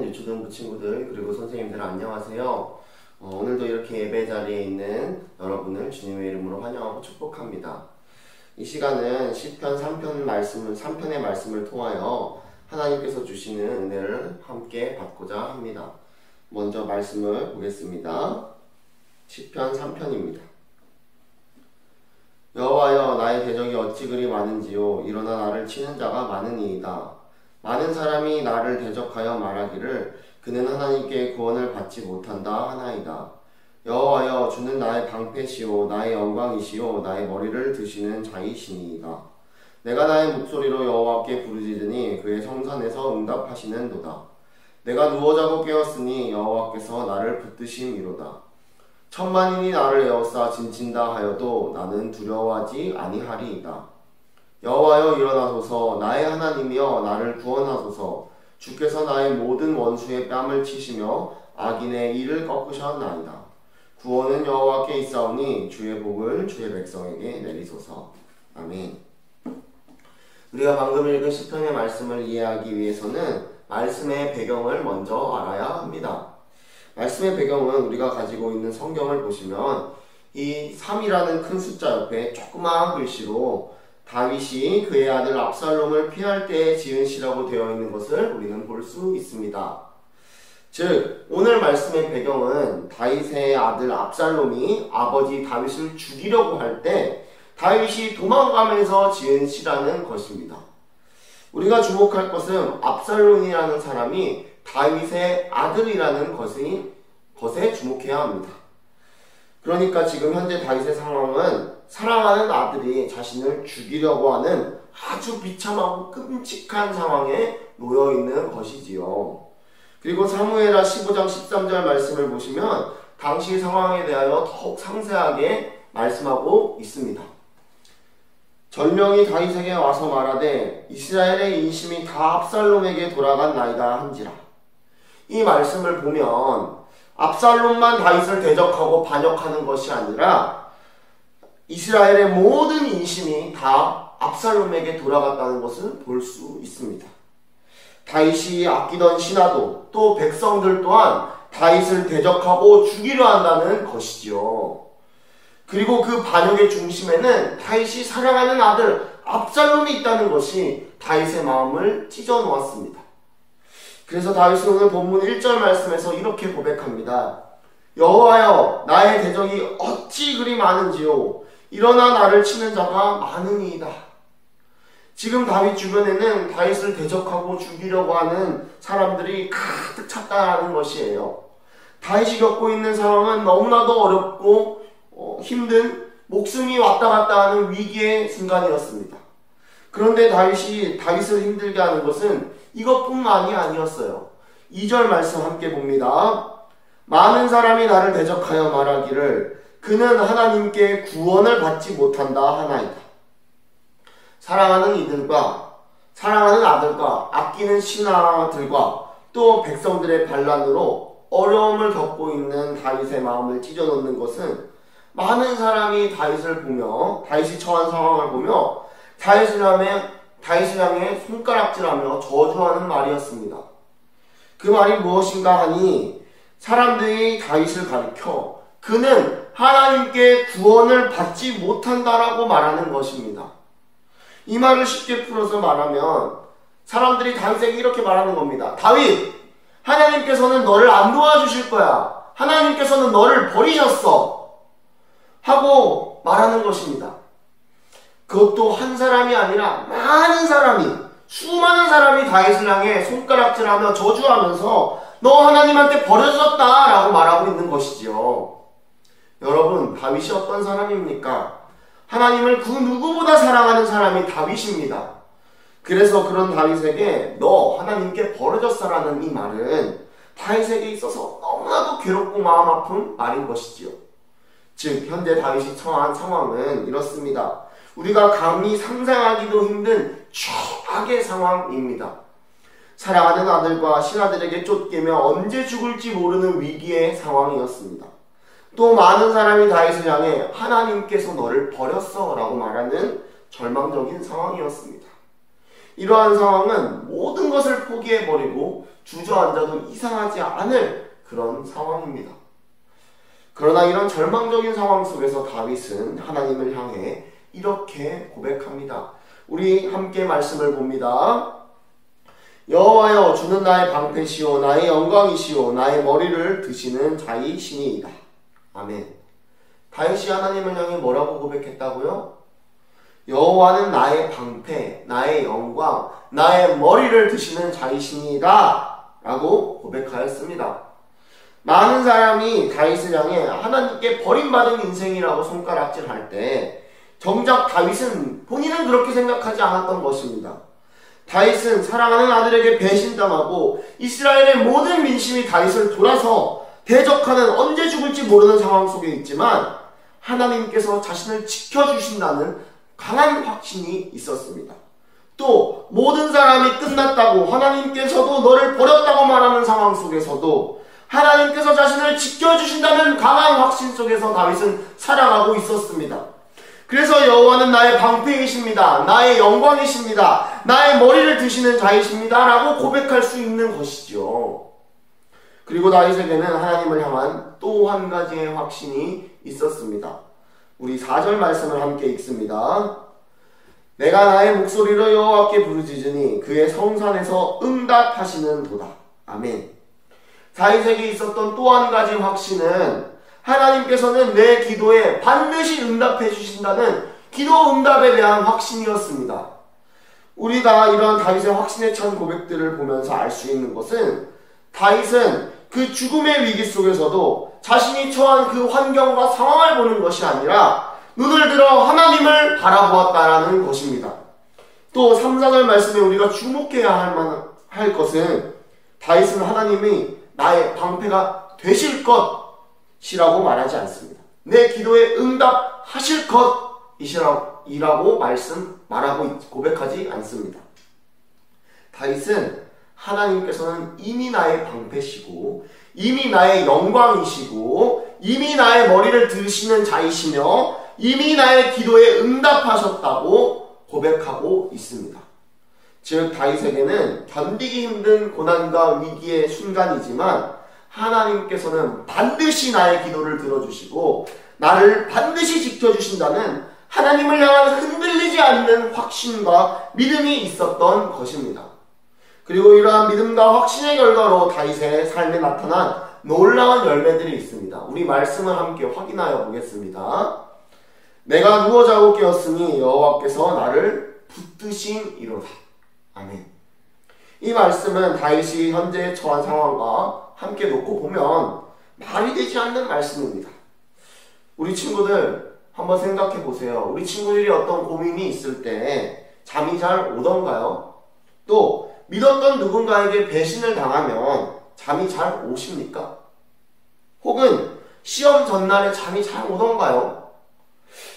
유초등부 친구들 그리고 선생님들 안녕하세요. 오늘도 이렇게 예배 자리에 있는 여러분을 주님의 이름으로 환영하고 축복합니다. 이 시간은 시편 3편의 말씀을 통하여 하나님께서 주시는 은혜를 함께 받고자 합니다. 먼저 말씀을 보겠습니다. 시편 3편입니다. 여호와여, 나의 대적이 어찌 그리 많은지요. 일어나 나를 치는 자가 많으니이다. 많은 사람이 나를 대적하여 말하기를 그는 하나님께 구원을 받지 못한다 하나이다. 여호와여, 주는 나의 방패시오 나의 영광이시오 나의 머리를 드시는 자이시니이다. 내가 나의 목소리로 여호와께 부르짖으니 그의 성산에서 응답하시는도다. 내가 누워 자고 깨었으니 여호와께서 나를 붙드심이로다. 천만인이 나를 에워싸 진친다 하여도 나는 두려워하지 아니하리이다. 여호와여, 일어나소서. 나의 하나님이여, 나를 구원하소서. 주께서 나의 모든 원수의 뺨을 치시며 악인의 이를 꺾으셨나이다. 구원은 여호와께 있사오니 주의 복을 주의 백성에게 내리소서. 아멘. 우리가 방금 읽은 시편의 말씀을 이해하기 위해서는 말씀의 배경을 먼저 알아야 합니다. 말씀의 배경은 우리가 가지고 있는 성경을 보시면 이 3이라는 큰 숫자 옆에 조그마한 글씨로 다윗이 그의 아들 압살롬을 피할 때에 지은 시라고 되어 있는 것을 우리는 볼 수 있습니다. 즉, 오늘 말씀의 배경은 다윗의 아들 압살롬이 아버지 다윗을 죽이려고 할 때 다윗이 도망가면서 지은 시라는 것입니다. 우리가 주목할 것은 압살롬이라는 사람이 다윗의 아들이라는 것에 주목해야 합니다. 그러니까 지금 현재 다윗의 상황은 사랑하는 아들이 자신을 죽이려고 하는 아주 비참하고 끔찍한 상황에 놓여있는 것이지요. 그리고 사무엘하 15장 13절 말씀을 보시면 당시 상황에 대하여 더욱 상세하게 말씀하고 있습니다. 전령이 다윗에게 와서 말하되 이스라엘의 인심이 다 압살롬에게 돌아갔나이다 한지라. 이 말씀을 보면 압살롬만 다윗을 대적하고 반역하는 것이 아니라 이스라엘의 모든 인심이 다 압살롬에게 돌아갔다는 것을 볼 수 있습니다. 다윗이 아끼던 신하도 또 백성들 또한 다윗을 대적하고 죽이려 한다는 것이지요. 그리고 그 반역의 중심에는 다윗이 사랑하는 아들 압살롬이 있다는 것이 다윗의 마음을 찢어 놓았습니다. 그래서 다윗은 오늘 본문 1절 말씀에서 이렇게 고백합니다. 여호와여, 나의 대적이 어찌 그리 많은지요. 일어나 나를 치는 자가 많으니이다. 지금 다윗 주변에는 다윗을 대적하고 죽이려고 하는 사람들이 가득 찼다는 것이에요. 다윗이 겪고 있는 상황은 너무나도 어렵고 힘든, 목숨이 왔다 갔다 하는 위기의 순간이었습니다. 그런데 다윗이 다윗을 힘들게 하는 것은 이것뿐만이 아니었어요. 2절 말씀 함께 봅니다. 많은 사람이 나를 대적하여 말하기를 그는 하나님께 구원을 받지 못한다 하나이다. 사랑하는 이들과 사랑하는 아들과 아끼는 신하들과 또 백성들의 반란으로 어려움을 겪고 있는 다윗의 마음을 찢어놓는 것은 많은 사람이 다윗을 보며 다윗이 처한 상황을 보며 다윗을 향해 손가락질하며 저주하는 말이었습니다. 그 말이 무엇인가 하니 사람들이 다윗을 가리켜 그는 하나님께 구원을 받지 못한다라고 말하는 것입니다. 이 말을 쉽게 풀어서 말하면 사람들이 다윗에게 이렇게 말하는 겁니다. 다윗, 하나님께서는 너를 안 도와주실 거야. 하나님께서는 너를 버리셨어. 하고 말하는 것입니다. 그것도 한 사람이 아니라 많은 사람이, 수많은 사람이 다윗을 향해 손가락질하며 저주하면서 너 하나님한테 버려졌다 라고 말하고 있는 것이지요. 여러분, 다윗이 어떤 사람입니까? 하나님을 그 누구보다 사랑하는 사람이 다윗입니다. 그래서 그런 다윗에게 너 하나님께 버려졌어라는 이 말은 다윗에게 있어서 너무나도 괴롭고 마음 아픈 말인 것이지요. 즉, 현재 다윗이 처한 상황은 이렇습니다. 우리가 감히 상상하기도 힘든 최악의 상황입니다. 사랑하는 아들과 신하들에게 쫓기며 언제 죽을지 모르는 위기의 상황이었습니다. 또 많은 사람이 다윗을 향해 하나님께서 너를 버렸어 라고 말하는 절망적인 상황이었습니다. 이러한 상황은 모든 것을 포기해버리고 주저앉아도 이상하지 않을 그런 상황입니다. 그러나 이런 절망적인 상황 속에서 다윗은 하나님을 향해 이렇게 고백합니다. 우리 함께 말씀을 봅니다. 여호와여, 주는 나의 방패시오 나의 영광이시오 나의 머리를 드시는 자이시니이다. 아멘. 다윗이 하나님을 향해 뭐라고 고백했다고요? 여호와는 나의 방패, 나의 영광, 나의 머리를 드시는 자이시니이다 라고 고백하였습니다. 많은 사람이 다윗을 향해 하나님께 버림받은 인생이라고 손가락질할 때 정작 다윗은 본인은 그렇게 생각하지 않았던 것입니다. 다윗은 사랑하는 아들에게 배신당하고 이스라엘의 모든 민심이 다윗을 돌아서 대적하는 언제 죽을지 모르는 상황 속에 있지만 하나님께서 자신을 지켜주신다는 강한 확신이 있었습니다. 또 모든 사람이 끝났다고 하나님께서도 너를 버렸다고 말하는 상황 속에서도 하나님께서 자신을 지켜주신다는 강한 확신 속에서 다윗은 살아가고 있었습니다. 그래서 여호와는 나의 방패이십니다. 나의 영광이십니다. 나의 머리를 드시는 자이십니다. 라고 고백할 수 있는 것이죠. 그리고 다윗에게는 하나님을 향한 또 한 가지의 확신이 있었습니다. 우리 4절 말씀을 함께 읽습니다. 내가 나의 목소리로 여호와께 부르짖으니 그의 성산에서 응답하시는 도다. 아멘. 다윗에게 있었던 또 한 가지 확신은 하나님께서는 내 기도에 반드시 응답해 주신다는 기도 응답에 대한 확신이었습니다. 우리가 이런 다윗의 확신에 찬 고백들을 보면서 알 수 있는 것은 다윗은 그 죽음의 위기 속에서도 자신이 처한 그 환경과 상황을 보는 것이 아니라 눈을 들어 하나님을 바라보았다라는 것입니다. 또 3, 4절 말씀에 우리가 주목해야 할 것은 다윗은 하나님이 나의 방패가 되실 것이라고 말하지 않습니다. 내 기도에 응답하실 것이라고 고백하지 않습니다. 다윗은 하나님께서는 이미 나의 방패시고 이미 나의 영광이시고 이미 나의 머리를 드시는 자이시며 이미 나의 기도에 응답하셨다고 고백하고 있습니다. 즉 다윗에게는 견디기 힘든 고난과 위기의 순간이지만 하나님께서는 반드시 나의 기도를 들어주시고 나를 반드시 지켜주신다는 하나님을 향한 흔들리지 않는 확신과 믿음이 있었던 것입니다. 그리고 이러한 믿음과 확신의 결과로 다윗의 삶에 나타난 놀라운 열매들이 있습니다. 우리 말씀을 함께 확인하여 보겠습니다. 내가 누워 자고 깨었으니 여호와께서 나를 붙드시니로다. 아멘. 이 말씀은 다윗이 현재 처한 상황과 함께 놓고 보면 말이 되지 않는 말씀입니다. 우리 친구들 한번 생각해 보세요. 우리 친구들이 어떤 고민이 있을 때 잠이 잘 오던가요? 또 믿었던 누군가에게 배신을 당하면 잠이 잘 오십니까? 혹은 시험 전날에 잠이 잘 오던가요?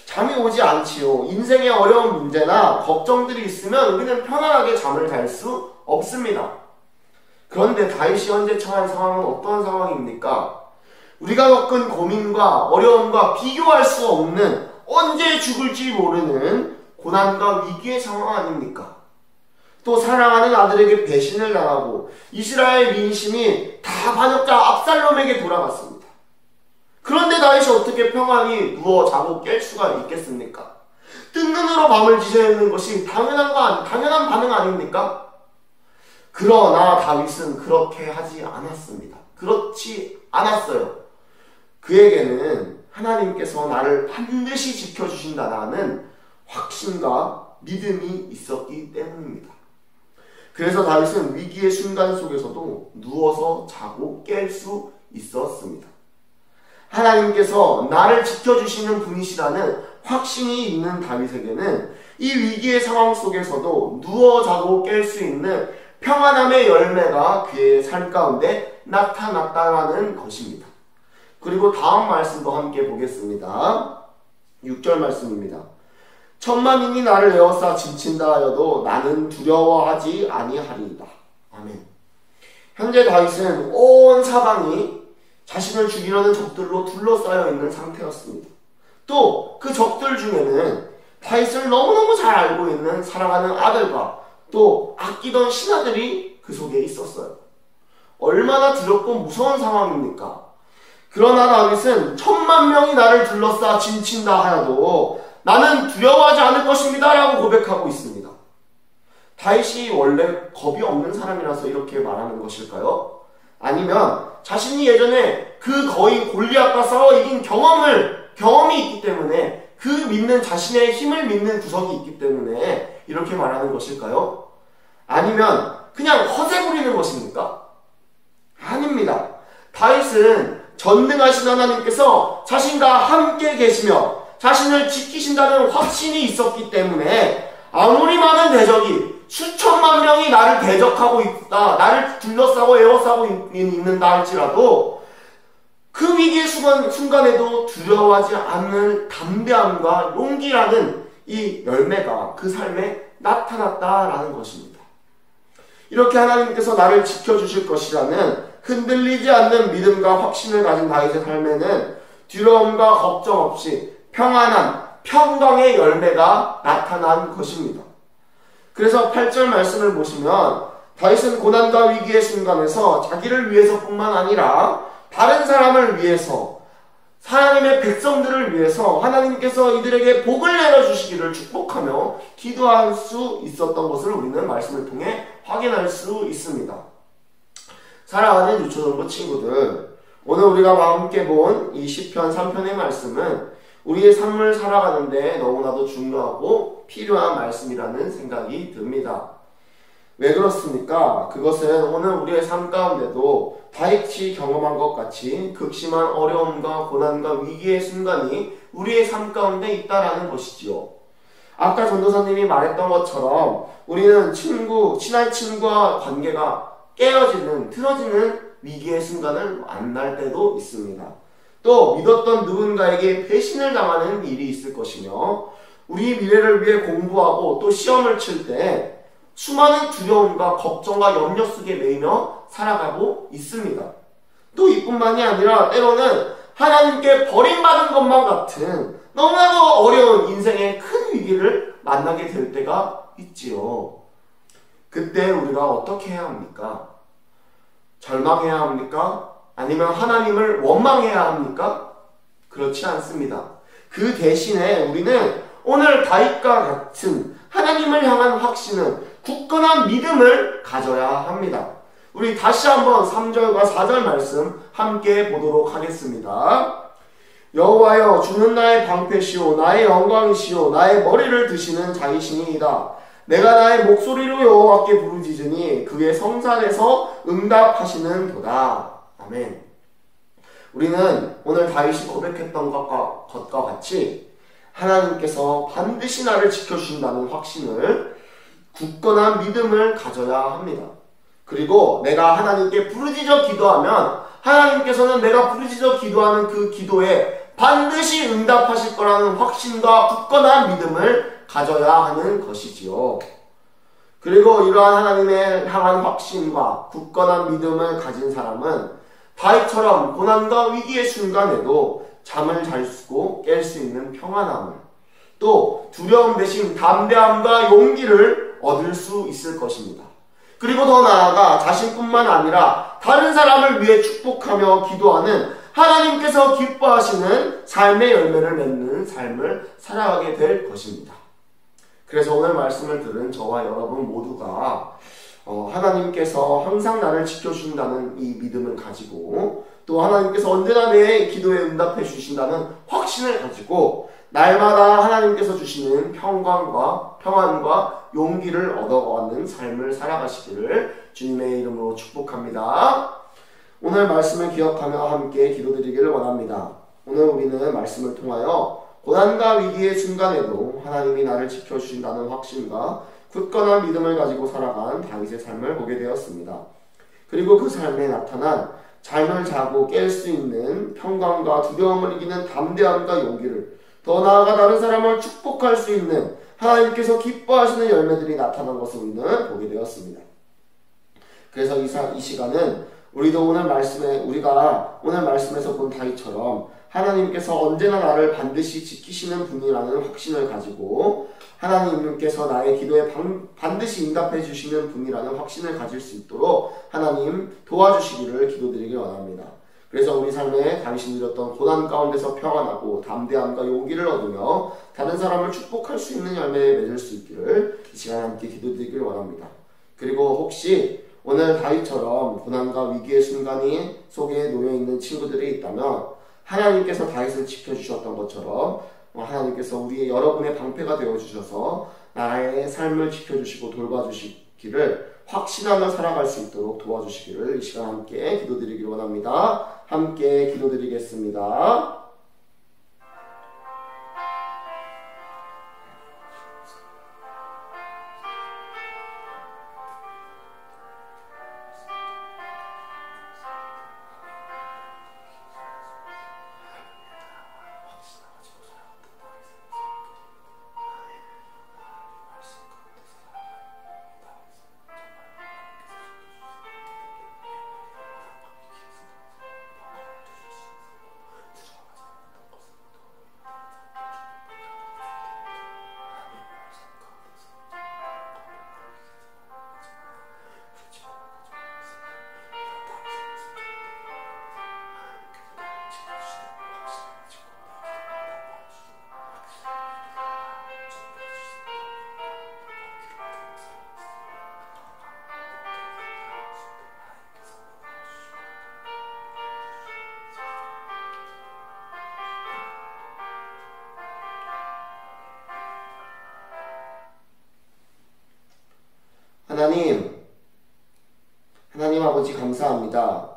잠이 오지 않지요. 인생의 어려운 문제나 걱정들이 있으면 우리는 편안하게 잠을 잘 수 없습니다. 그런데 다윗이 현재 처한 상황은 어떤 상황입니까? 우리가 겪은 고민과 어려움과 비교할 수 없는 언제 죽을지 모르는 고난과 위기의 상황 아닙니까? 또 사랑하는 아들에게 배신을 당하고 이스라엘 민심이 다 반역자 압살롬에게 돌아갔습니다. 그런데 다윗이 어떻게 평안히 누워 자고 깰 수가 있겠습니까? 뜬 눈으로 밤을 지새야 하는 것이 당연한 반응 아닙니까? 그러나 다윗은 그렇게 하지 않았습니다. 그렇지 않았어요. 그에게는 하나님께서 나를 반드시 지켜주신다는 확신과 믿음이 있었기 때문입니다. 그래서 다윗은 위기의 순간 속에서도 누워서 자고 깰 수 있었습니다. 하나님께서 나를 지켜주시는 분이시라는 확신이 있는 다윗에게는 이 위기의 상황 속에서도 누워 자고 깰 수 있는 평안함의 열매가 그의 삶 가운데 나타났다는 것입니다. 그리고 다음 말씀도 함께 보겠습니다. 6절 말씀입니다. 천만인이 나를 에워싸 진친다 하여도 나는 두려워하지 아니하리이다. 아멘. 현재 다윗은 온 사방이 자신을 죽이려는 적들로 둘러싸여 있는 상태였습니다. 또 그 적들 중에는 다윗을 너무너무 잘 알고 있는 사랑하는 아들과 또 아끼던 신하들이 그 속에 있었어요. 얼마나 두렵고 무서운 상황입니까? 그러나 다윗은 10,000명이 나를 둘러싸 진친다 하여도 나는 두려워하지 않을 것입니다 라고 고백하고 있습니다. 다윗이 원래 겁이 없는 사람이라서 이렇게 말하는 것일까요? 아니면 자신이 예전에 그 거인 골리앗과 싸워 이긴 경험이 있기 때문에 그 믿는 자신의 힘을 믿는 구석이 있기 때문에 이렇게 말하는 것일까요? 아니면 그냥 허세 부리는 것입니까? 아닙니다. 다윗은 전능하신 하나님께서 자신과 함께 계시며 자신을 지키신다는 확신이 있었기 때문에 아무리 많은 대적이 수천만 명이 나를 대적하고 있다, 나를 둘러싸고 에워싸고 있는다 할지라도 그 위기의 순간에도 두려워하지 않는 담대함과 용기라는 이 열매가 그 삶에 나타났다라는 것입니다. 이렇게 하나님께서 나를 지켜주실 것이라는 흔들리지 않는 믿음과 확신을 가진 다윗의 삶에는 두려움과 걱정 없이 평안한 평강의 열매가 나타난 것입니다. 그래서 8절 말씀을 보시면 다윗은 고난과 위기의 순간에서 자기를 위해서뿐만 아니라 다른 사람을 위해서 하나님의 백성들을 위해서 하나님께서 이들에게 복을 내려주시기를 축복하며 기도할 수 있었던 것을 우리는 말씀을 통해 확인할 수 있습니다. 사랑하는 유초등부 친구들, 오늘 우리가 함께 본 이 시편 3편의 말씀은 우리의 삶을 살아가는데 너무나도 중요하고 필요한 말씀이라는 생각이 듭니다. 왜 그렇습니까? 그것은 오늘 우리의 삶 가운데도 다윗이 경험한 것 같이 극심한 어려움과 고난과 위기의 순간이 우리의 삶 가운데 있다라는 것이지요. 아까 전도사님이 말했던 것처럼 우리는 친한 친구와 관계가 깨어지는, 틀어지는 위기의 순간을 만날 때도 있습니다. 또 믿었던 누군가에게 배신을 당하는 일이 있을 것이며 우리 미래를 위해 공부하고 또 시험을 칠 때 수많은 두려움과 걱정과 염려 속에 매이며 살아가고 있습니다. 또 이뿐만이 아니라 때로는 하나님께 버림받은 것만 같은 너무나도 어려운 인생의 큰 위기를 만나게 될 때가 있지요. 그때 우리가 어떻게 해야 합니까? 절망해야 합니까? 아니면 하나님을 원망해야 합니까? 그렇지 않습니다. 그 대신에 우리는 오늘 다윗과 같은 하나님을 향한 확신은 굳건한 믿음을 가져야 합니다. 우리 다시 한번 3절과 4절 말씀 함께 보도록 하겠습니다. 여호와여, 주는 나의 방패시오 나의 영광이시오 나의 머리를 드시는 자이시니이다. 내가 나의 목소리로 여호와께 부르짖으니 그의 성산에서 응답하시는도다. 아멘. 우리는 오늘 다윗이 고백했던 것과 같이 하나님께서 반드시 나를 지켜주신다는 확신을, 굳건한 믿음을 가져야 합니다. 그리고 내가 하나님께 부르짖어 기도하면 하나님께서는 내가 부르짖어 기도하는 그 기도에 반드시 응답하실 거라는 확신과 굳건한 믿음을 가져야 하는 것이지요. 그리고 이러한 하나님의 향한 확신과 굳건한 믿음을 가진 사람은 다윗처럼 고난과 위기의 순간에도 잠을 잘 수고 깰 수 있는 평안함을, 또 두려움 대신 담대함과 용기를 얻을 수 있을 것입니다. 그리고 더 나아가 자신뿐만 아니라 다른 사람을 위해 축복하며 기도하는 하나님께서 기뻐하시는 삶의 열매를 맺는 삶을 살아가게 될 것입니다. 그래서 오늘 말씀을 들은 저와 여러분 모두가 하나님께서 항상 나를 지켜주신다는 이 믿음을 가지고, 또 하나님께서 언제나 내 기도에 응답해 주신다는 확신을 가지고 날마다 하나님께서 주시는 평안과 용기를 얻어가는 삶을 살아가시기를 주님의 이름으로 축복합니다. 오늘 말씀을 기억하며 함께 기도드리기를 원합니다. 오늘 우리는 말씀을 통하여 고난과 위기의 순간에도 하나님이 나를 지켜주신다는 확신과 굳건한 믿음을 가지고 살아간 다윗의 삶을 보게 되었습니다. 그리고 그 삶에 나타난 잠을 자고 깰 수 있는 평강과 두려움을 이기는 담대함과 용기를, 더 나아가 다른 사람을 축복할 수 있는 하나님께서 기뻐하시는 열매들이 나타난 것을 우리는 보게 되었습니다. 그래서 이 시간은 우리가 오늘 말씀에서 본 다윗처럼 하나님께서 언제나 나를 반드시 지키시는 분이라는 확신을 가지고 하나님께서 나의 기도에 반드시 응답해 주시는 분이라는 확신을 가질 수 있도록 하나님 도와주시기를 기도드리길 원합니다. 그래서 우리 삶에 당신이 누렸던 고난 가운데서 평안하고 담대함과 용기를 얻으며 다른 사람을 축복할 수 있는 열매에 맺을 수 있기를 이 시간에 함께 기도드리길 원합니다. 그리고 혹시 오늘 다윗처럼 고난과 위기의 순간이 속에 놓여있는 친구들이 있다면 하나님께서 다윗을 지켜주셨던 것처럼 하나님께서 여러분의 방패가 되어주셔서 나의 삶을 지켜주시고 돌봐주시기를 확신하며 살아갈 수 있도록 도와주시기를 이 시간 함께 기도드리길 원합니다. 함께 기도드리겠습니다. 하나님 아버지 감사합니다.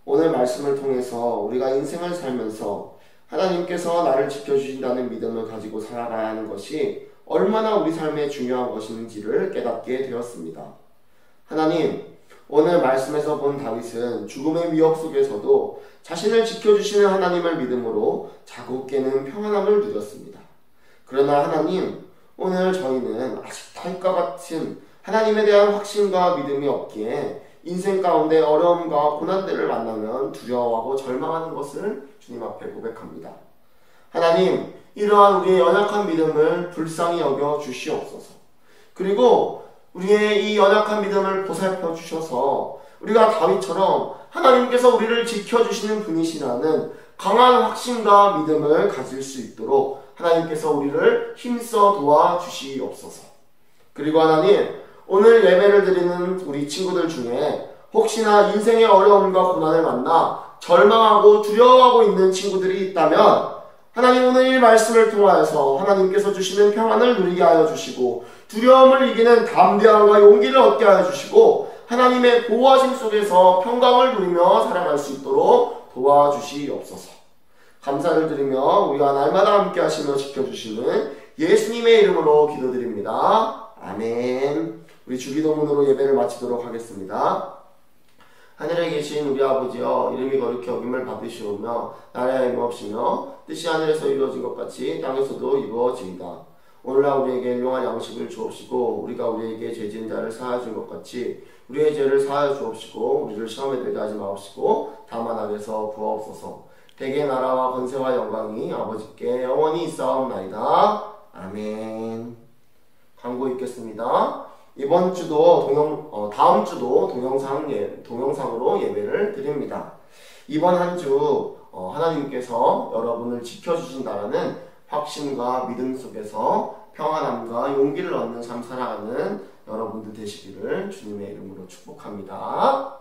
오늘 말씀을 통해서 우리가 인생을 살면서 하나님께서 나를 지켜주신다는 믿음을 가지고 살아가야 하는 것이 얼마나 우리 삶에 중요한 것인지를 깨닫게 되었습니다. 하나님, 오늘 말씀에서 본 다윗은 죽음의 위협 속에서도 자신을 지켜주시는 하나님을 믿음으로 자고 깨는 평안함을 누렸습니다. 그러나 하나님, 오늘 저희는 아직 다윗과 같은 하나님에 대한 확신과 믿음이 없기에 인생 가운데 어려움과 고난들을 만나면 두려워하고 절망하는 것을 주님 앞에 고백합니다. 하나님, 이러한 우리의 연약한 믿음을 불쌍히 여겨 주시옵소서. 그리고 우리의 이 연약한 믿음을 보살펴 주셔서 우리가 다윗처럼 하나님께서 우리를 지켜주시는 분이시라는 강한 확신과 믿음을 가질 수 있도록 하나님께서 우리를 힘써 도와주시옵소서. 그리고 하나님, 오늘 예배를 드리는 우리 친구들 중에 혹시나 인생의 어려움과 고난을 만나 절망하고 두려워하고 있는 친구들이 있다면 하나님, 오늘 이 말씀을 통하여서 하나님께서 주시는 평안을 누리게 하여 주시고 두려움을 이기는 담대함과 용기를 얻게 하여 주시고 하나님의 보호하심 속에서 평강을 누리며 살아갈 수 있도록 도와주시옵소서. 감사를 드리며 우리와 날마다 함께 하시며 지켜주시는 예수님의 이름으로 기도드립니다. 아멘. 우리 주기도문으로 예배를 마치도록 하겠습니다. 하늘에 계신 우리 아버지여, 이름이 거룩히 여김을 받으시오며 나라의 임하옵시며 뜻이 하늘에서 이루어진 것 같이 땅에서도 이루어지이다. 오늘날 우리에게 일용할 양식을 주옵시고 우리가 우리에게 죄 지은 자를 사하여 준 것 같이 우리의 죄를 사하여 주옵시고 우리를 시험에 들게 하지 마옵시고 다만 악에서 구하옵소서. 대개 나라와 권세와 영광이 아버지께 영원히 있사옵나이다. 아멘. 광고 있겠습니다. 이번 주도 다음 주도 동영상으로 예배를 드립니다. 이번 한 주 하나님께서 여러분을 지켜주신다라는 확신과 믿음 속에서 평안함과 용기를 얻는 삶 살아가는 여러분들 되시기를 주님의 이름으로 축복합니다.